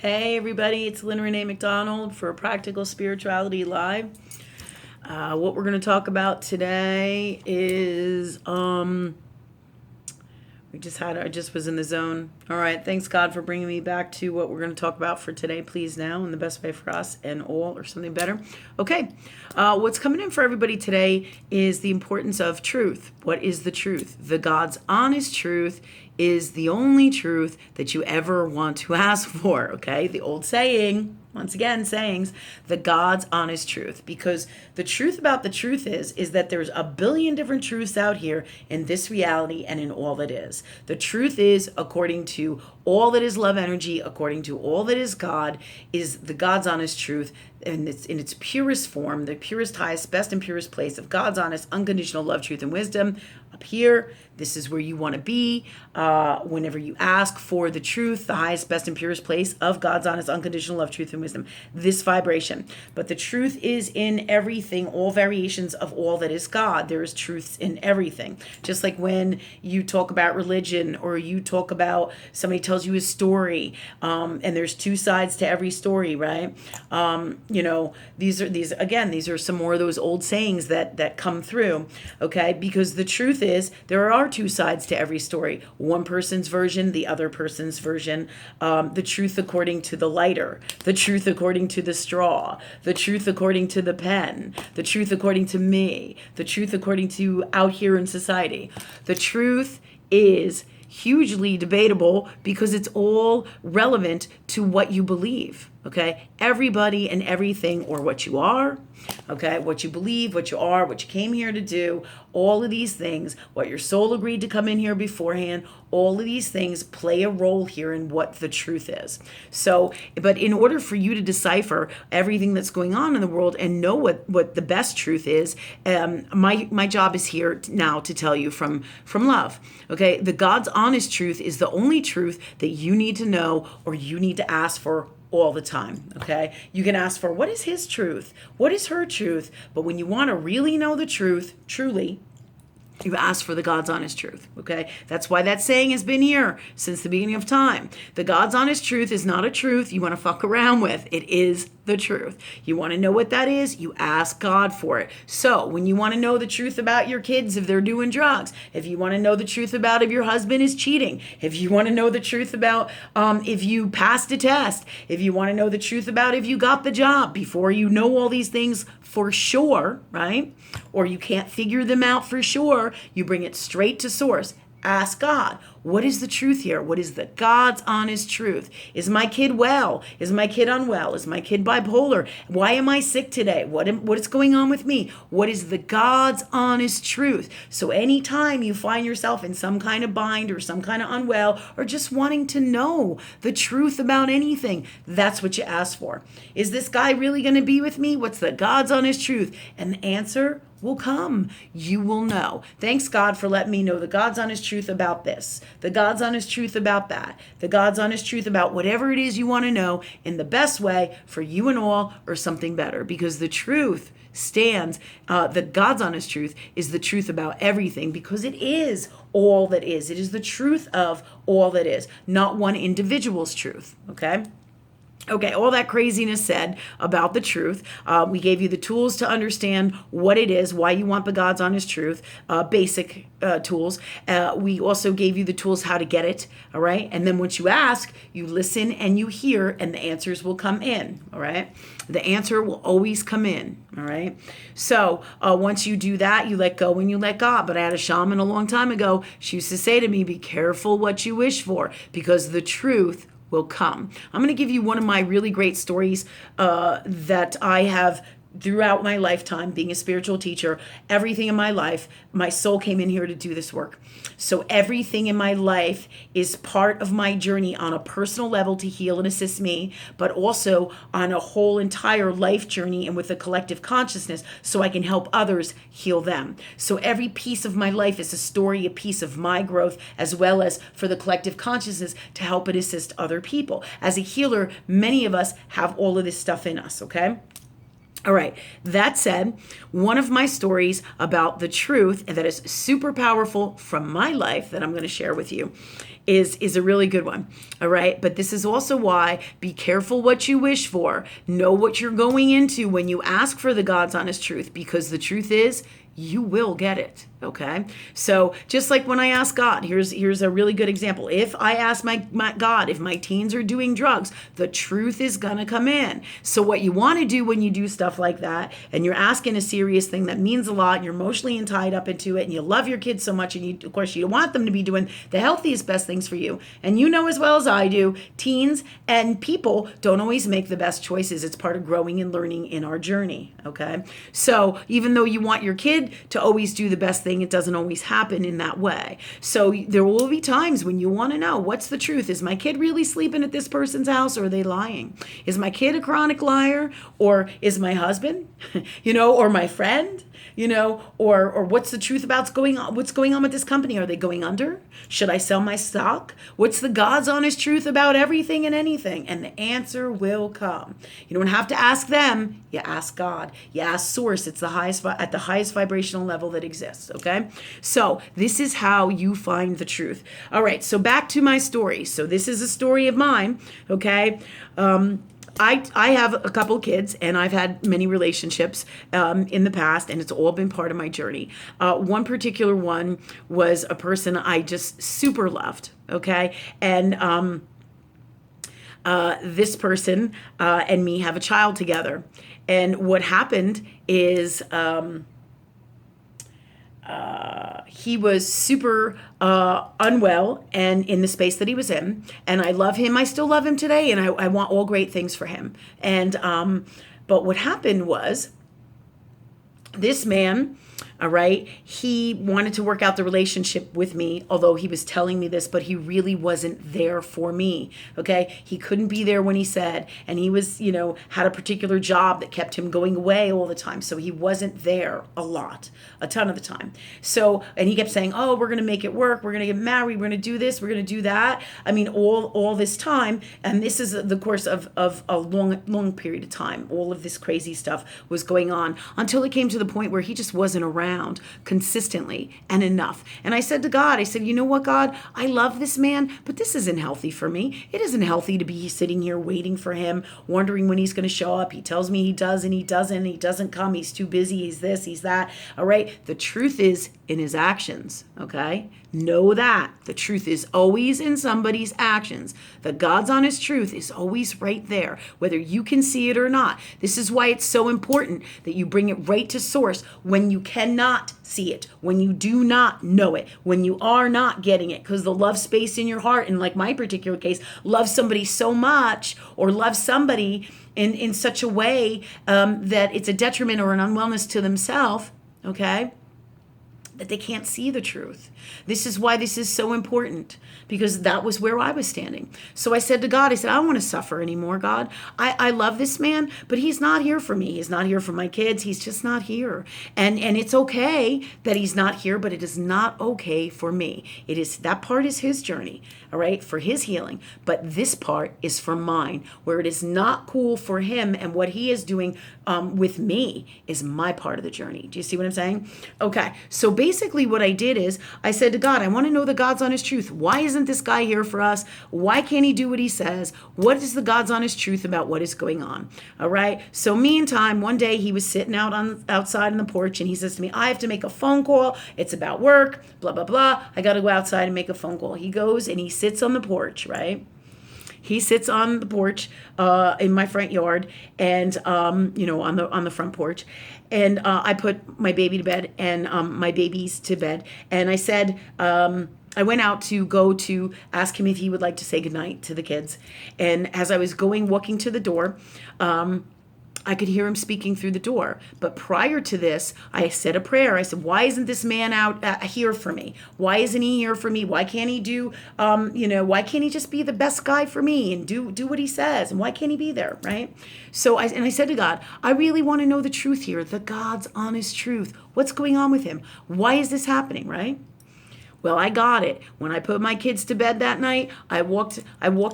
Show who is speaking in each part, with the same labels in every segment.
Speaker 1: Hey everybody, it's Lynn Renee McDonald for Practical Spirituality Live. What we're going to talk about today is I just was in the zone. All right, thanks God for bringing me back to what we're going to talk about for today, please now, and the best way for us and all, or something better. Okay, what's coming in for everybody today is the importance of truth. What is the truth? The God's honest truth is the only truth that you ever want to ask for, okay? The old saying, once again, sayings, the God's honest truth. Because the truth about the truth is that there's a billion different truths out here in this reality and in all that is. The truth is, according to all that is love energy, according to all that is God, is the God's honest truth, and it's in its purest form, the purest, highest, best, and purest place of God's honest, unconditional love, truth, and wisdom. Up here, this is where you want to be whenever you ask for the truth, the highest, best, and purest place of God's honest, unconditional love, truth, and wisdom. This vibration. But the truth is in everything, all variations of all that is God. There is truths in everything. Just like when you talk about religion, or you talk about somebody tells you a story, and there's two sides to every story, right? These are some more of those old sayings that come through, okay? Because the truth is there are two sides to every story. One person's version, the other person's version. The truth according to the lighter, the truth according to the straw, the truth according to the pen, the truth according to me, the truth according to out here in society. The truth is hugely debatable because it's all relevant to what you believe, okay? Everybody and everything, or what you are, okay? What you believe, what you are, what you came here to do, all of these things, what your soul agreed to come in here beforehand, all of these things play a role here in what the truth is. So, but in order for you to decipher everything that's going on in the world and know what the best truth is, my job is here now to tell you from love, okay? The God's honest truth is the only truth that you need to know, or you need to ask for all the time, okay? You can ask for, what is his truth? What is her truth? But when you want to really know the truth, truly, you ask for the God's honest truth, okay? That's why that saying has been here since the beginning of time. The God's honest truth is not a truth you want to fuck around with. It is the truth. You want to know what that is? You ask God for it. So when you want to know the truth about your kids if they're doing drugs, if you want to know the truth about if your husband is cheating, if you want to know the truth about if you passed a test, if you want to know the truth about if you got the job, before you know all these things for sure, right? Or you can't figure them out for sure, you bring it straight to source. Ask God, what is the truth here? What is the God's honest truth? Is my kid well? Is my kid unwell? Is my kid bipolar? Why am I sick today? What is going on with me? What is the God's honest truth? So anytime you find yourself in some kind of bind or some kind of unwell, or just wanting to know the truth about anything, that's what you ask for. Is this guy really going to be with me? What's the God's honest truth? And the answer will come. You will know. Thanks God for letting me know the God's honest truth about this, the God's honest truth about that, the God's honest truth about whatever it is you want to know in the best way for you and all, or something better. Because the truth stands, the God's honest truth is the truth about everything, because it is all that is. It is the truth of all that is, not one individual's truth, okay? Okay, all that craziness said about the truth. We gave you the tools to understand what it is, why you want the God's honest truth, basic tools. We also gave you the tools how to get it, all right? And then once you ask, you listen and you hear, and the answers will come in, all right? The answer will always come in, all right? So once you do that, you let go and you let God. But I had a shaman a long time ago. She used to say to me, be careful what you wish for, because the truth will come. I'm going to give you one of my really great stories that I have throughout my lifetime being a spiritual teacher. Everything in my life, my soul came in here to do this work. So everything in my life is part of my journey on a personal level to heal and assist me, but also on a whole entire life journey and with a collective consciousness, so I can help others heal them. So every piece of my life is a story, a piece of my growth, as well as for the collective consciousness to help and assist other people. As a healer, many of us have all of this stuff in us, okay? All right. That said, one of my stories about the truth that is super powerful from my life that I'm going to share with you is a really good one. All right. But this is also why be careful what you wish for. Know what you're going into when you ask for the God's honest truth, because the truth is you will get it. Okay. So just like when I ask God, here's a really good example. If I ask my God, if my teens are doing drugs, the truth is going to come in. So what you want to do when you do stuff like that, and you're asking a serious thing that means a lot, and you're emotionally and tied up into it, and you love your kids so much, and you, of course, you want them to be doing the healthiest, best things for you. And you know as well as I do, teens and people don't always make the best choices. It's part of growing and learning in our journey. Okay. So even though you want your kid to always do the best thing, it doesn't always happen in that way. So there will be times when you want to know, what's the truth? Is my kid really sleeping at this person's house, or are they lying? Is my kid a chronic liar, or is my husband, or my friend, or what's the truth about what's going on with this company? Are they going under? Should I sell my stock? What's the God's honest truth about everything and anything? And the answer will come. You don't have to ask them. You ask God. You ask Source. It's at the highest vibrational level that exists. Okay. So this is how you find the truth. All right. So back to my story. So this is a story of mine. Okay. I have a couple kids, and I've had many relationships in the past, and it's all been part of my journey. One particular one was a person I just super loved, okay? And this person and me have a child together. And what happened is he was super unwell and in the space that he was in. And I love him. I still love him today. And I want all great things for him. And but what happened was this man, all right, he wanted to work out the relationship with me, although he was telling me this, but he really wasn't there for me, okay? He couldn't be there when he said, and he was, had a particular job that kept him going away all the time, so he wasn't there a ton of the time. So, and he kept saying, oh, we're going to make it work, we're going to get married, we're going to do this, we're going to do that. I mean, all this time, and this is the course of a long period of time. All of this crazy stuff was going on until it came to the point where he just wasn't around consistently and enough. And I said to God, I said, you know what, God, I love this man, but this isn't healthy for me. It isn't healthy to be sitting here waiting for him, wondering when he's going to show up. He tells me he does and he doesn't. He doesn't come. He's too busy. He's this, he's that. All right. The truth is in his actions. Okay. Know that the truth is always in somebody's actions. The God's honest truth is always right there, whether you can see it or not. This is why it's so important that you bring it right to source when you cannot see it, when you do not know it, when you are not getting it, because the love space in your heart, and like my particular case, love somebody so much or love somebody in such a way that it's a detriment or an unwellness to themselves, okay? That they can't see the truth. This is why this is so important, because that was where I was standing. So I said to God, I said, I don't want to suffer anymore, God. I love this man, but he's not here for me. He's not here for my kids. He's just not here. And it's okay that he's not here, but it is not okay for me. That part is his journey, all right, for his healing. But this part is for mine, where it is not cool for him, and what he is doing with me is my part of the journey. Do you see what I'm saying? Okay, so basically what I did is I said to God, I want to know the God's honest truth. Why isn't this guy here for us? Why can't he do what he says? What is the God's honest truth about what is going on? All right. So meantime, one day he was sitting outside on the porch, and he says to me, I have to make a phone call. It's about work, blah, blah, blah. I got to go outside and make a phone call. He goes and he sits on the porch, right? He sits on the porch in my front yard, and on the front porch, and I put my baby to bed and my babies to bed, and I said I went out to go to ask him if he would like to say goodnight to the kids, and as I was walking to the door, I could hear him speaking through the door. But prior to this, I said a prayer. I said, why isn't this man out here for me? Why isn't he here for me? Why can't he do, why can't he just be the best guy for me and do what he says? And why can't he be there, right? So I said to God, I really want to know the truth here, the God's honest truth. What's going on with him? Why is this happening, right? Well, I got it. When I put my kids to bed that night, I walked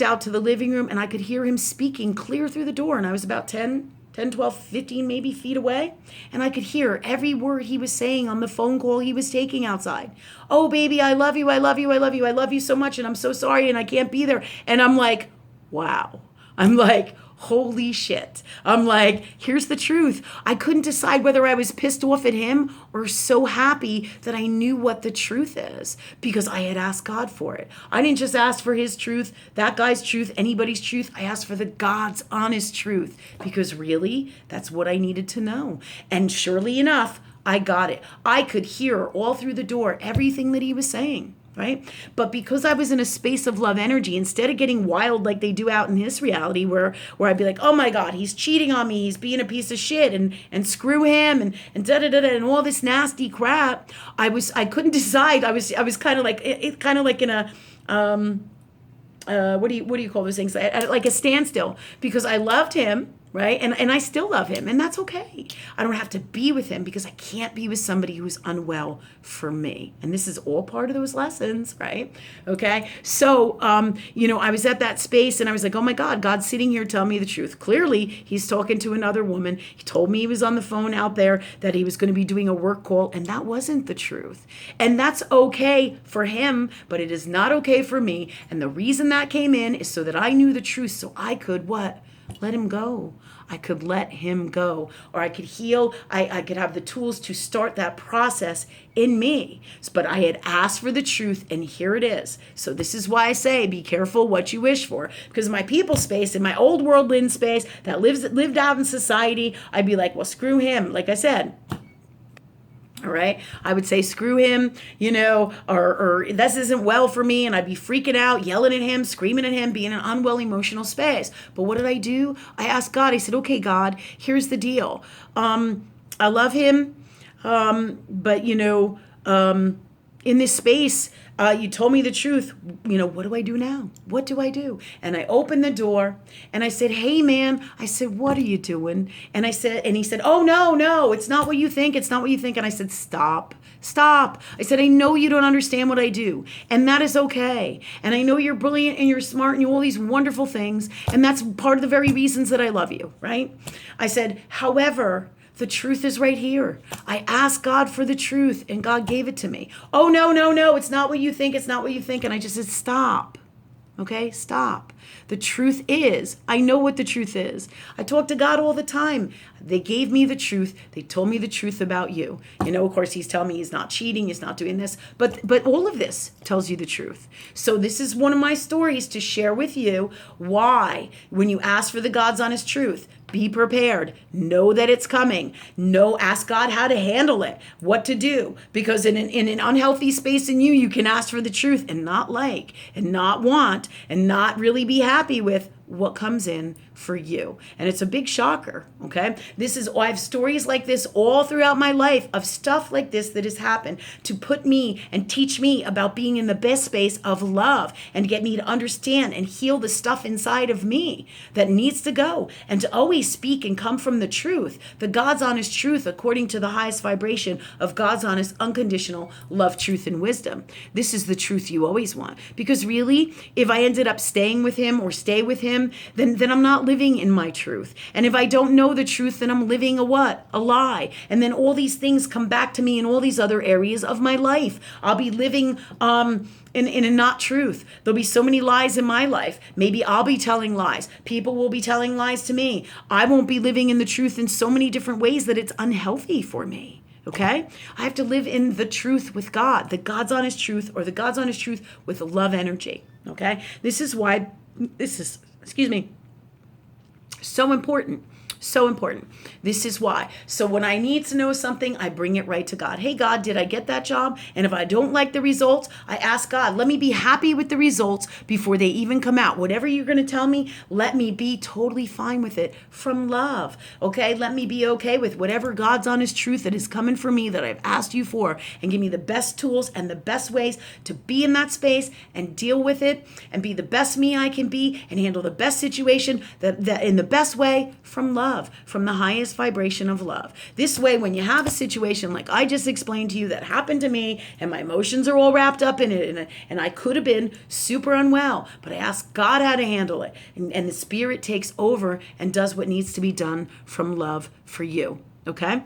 Speaker 1: out to the living room, and I could hear him speaking clear through the door, and I was about 10 10, 12, 15 maybe feet away. And I could hear every word he was saying on the phone call he was taking outside. Oh, baby, I love you. I love you. I love you. I love you so much. And I'm so sorry. And I can't be there. And I'm like, wow. I'm like, holy shit. I'm like, here's the truth. I couldn't decide whether I was pissed off at him or so happy that I knew what the truth is because I had asked God for it. I didn't just ask for his truth, that guy's truth, anybody's truth. I asked for the God's honest truth because really, that's what I needed to know. And surely enough, I got it. I could hear all through the door everything that he was saying. Right? But because I was in a space of love energy, instead of getting wild like they do out in this reality where I'd be like, oh my God, he's cheating on me, he's being a piece of shit and screw him and da da da da and all this nasty crap, I couldn't decide. I was kind of like in a what do you call those things? Like a standstill because I loved him. Right? And I still love him, and that's okay. I don't have to be with him because I can't be with somebody who's unwell for me. And this is all part of those lessons, right? Okay? So, I was at that space, and I was like, oh my God, God's sitting here telling me the truth. Clearly, he's talking to another woman. He told me he was on the phone out there, that he was going to be doing a work call, and that wasn't the truth. And that's okay for him, but it is not okay for me. And the reason that came in is so that I knew the truth, so I could what? Let him go. I could let him go, or I could heal. I could have the tools to start that process in me. But I had asked for the truth, and here it is. So this is why I say, be careful what you wish for. Because my people space, in my old worldling space that lived out in society, I'd be like, well, screw him. Like I said, all right. I would say, screw him, or this isn't well for me. And I'd be freaking out, yelling at him, screaming at him, being in an unwell emotional space. But what did I do? I asked God, I said, okay, God, here's the deal. I love him. But in this space, you told me the truth. What do I do now? What do I do? And I opened the door and I said, hey man, I said, what are you doing? And he said, oh no, it's not what you think. It's not what you think. And I said, stop. I said, I know you don't understand what I do, and that is okay. And I know you're brilliant and you're smart and you all these wonderful things. And that's part of the very reasons that I love you, right? I said, however, the truth is right here. I asked God for the truth and God gave it to me. Oh, no, it's not what you think. It's not what you think. And I just said, stop. Okay, stop. The truth is, I know what the truth is. I talk to God all the time. They gave me the truth. They told me the truth about you. Of course, he's telling me he's not cheating. He's not doing this. But all of this tells you the truth. So this is one of my stories to share with you why, when you ask for the God's honest truth, be prepared. Know that it's coming. Ask God how to handle it, what to do. Because in an unhealthy space in you, you can ask for the truth and not like, and not want, and not really be happy with what comes in for you. And it's a big shocker, okay? I have stories like this all throughout my life of stuff like this that has happened to put me and teach me about being in the best space of love and get me to understand and heal the stuff inside of me that needs to go, and to always speak and come from the truth, the God's honest truth according to the highest vibration of God's honest, unconditional love, truth, and wisdom. This is the truth you always want. Because really, if I ended up staying with him or stay with him, then I'm not living in my truth. And if I don't know the truth, then I'm living a what? A lie. And then all these things come back to me in all these other areas of my life. I'll be living in a not truth. There'll be so many lies in my life. Maybe I'll be telling lies. People will be telling lies to me. I won't be living in the truth in so many different ways that it's unhealthy for me. Okay? I have to live in the truth with God, the God's honest truth, or the God's honest truth with love energy. Okay? This is why so important. So important. This is why. So when I need to know something, I bring it right to God. Hey, God, did I get that job? And if I don't like the results, I ask God, let me be happy with the results before they even come out. Whatever you're going to tell me, let me be totally fine with it from love. Okay? Let me be okay with whatever God's honest truth that is coming for me that I've asked you for, and give me the best tools and the best ways to be in that space and deal with it and be the best me I can be and handle the best situation that in the best way from love. love, from the highest vibration of love. This way, when you have a situation like I just explained to you that happened to me, and my emotions are all wrapped up in it, and I could have been super unwell, but I asked God how to handle it, and the Spirit takes over and does what needs to be done from love for you. Okay?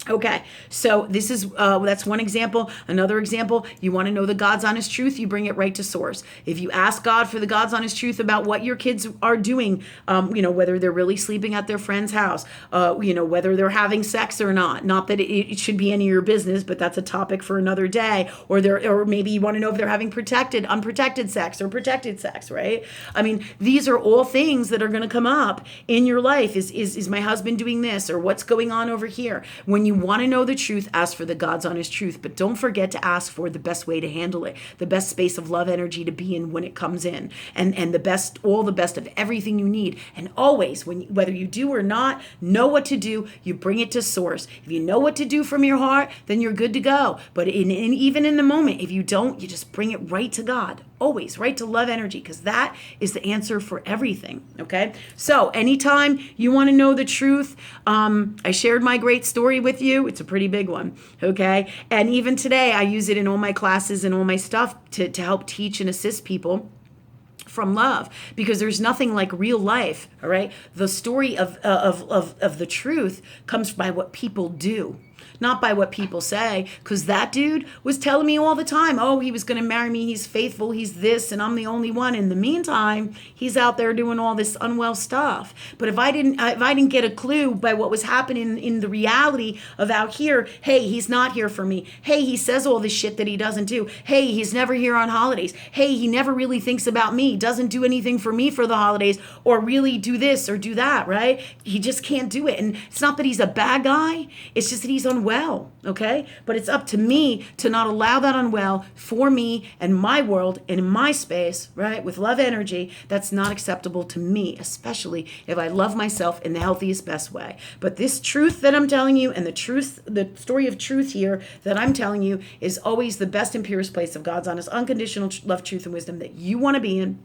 Speaker 1: Okay, so this is that's one example. Another example, you want to know the God's honest truth, you bring it right to source. If you ask God for the God's honest truth about what your kids are doing, whether they're really sleeping at their friend's house, whether they're having sex or not that it should be any of your business, but that's a topic for another day. Or maybe you want to know if they're having unprotected sex or protected sex, right? I mean, these are all things that are going to come up in your life. Is my husband doing this, or what's going on over here? When you want to know the truth, ask for the God's honest truth, but don't forget to ask for the best way to handle it, the best space of love energy to be in when it comes in, and all the best of everything you need. And always, whether you do or not know what to do, you bring it to source. If you know what to do from your heart, then you're good to go. But even in the moment, if you don't, you just bring it right to God. Always right to love energy, because that is the answer for everything. Okay, so anytime you want to know the truth, I shared my great story with you. It's a pretty big one. Okay, and even today I use it in all my classes and all my stuff to help teach and assist people from love, because there's nothing like real life. All right, the story of the truth comes by what people do, not by what people say. Because that dude was telling me all the time, oh, he was going to marry me, he's faithful, he's this, and I'm the only one. In the meantime, he's out there doing all this unwell stuff. But if I didn't get a clue by what was happening in the reality of out here, hey, he's not here for me. Hey, he says all this shit that he doesn't do. Hey, he's never here on holidays. Hey, he never really thinks about me, doesn't do anything for me for the holidays, or really do this or do that, right? He just can't do it. And it's not that he's a bad guy, it's just that he's unwell, okay? But it's up to me to not allow that unwell for me and my world and in my space, right? With love energy, that's not acceptable to me, especially if I love myself in the healthiest, best way. But this truth that I'm telling you, and the story of truth here that I'm telling you, is always the best and purest place of God's honest, unconditional love, truth, and wisdom that you want to be in.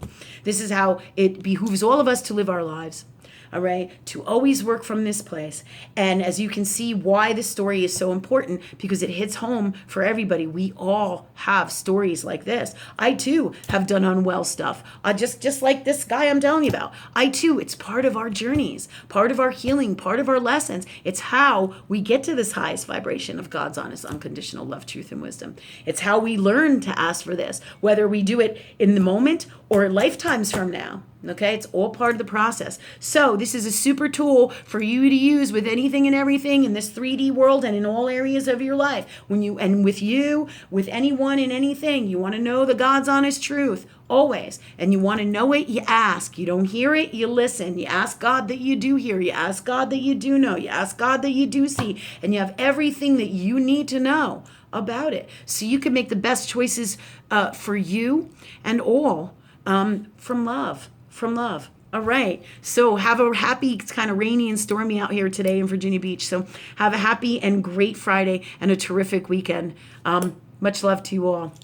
Speaker 1: This is how it behooves all of us to live our lives. All right, to always work from this place. And as you can see why this story is so important, because it hits home for everybody. We all have stories like this. I too have done unwell stuff. Just like this guy I'm telling you about. I too, it's part of our journeys, part of our healing, part of our lessons. It's how we get to this highest vibration of God's honest, unconditional love, truth, and wisdom. It's how we learn to ask for this, whether we do it in the moment or lifetimes from now. Okay, it's all part of the process. So this is a super tool for you to use with anything and everything in this 3D world and in all areas of your life. With anyone and anything, you want to know the God's honest truth always. And you want to know it, you ask. You don't hear it, you listen. You ask God that you do hear. You ask God that you do know. You ask God that you do see. And you have everything that you need to know about it. So you can make the best choices for you and all from love. From love. All right. So have a happy, it's kind of rainy and stormy out here today in Virginia Beach. So have a happy and great Friday and a terrific weekend. Much love to you all.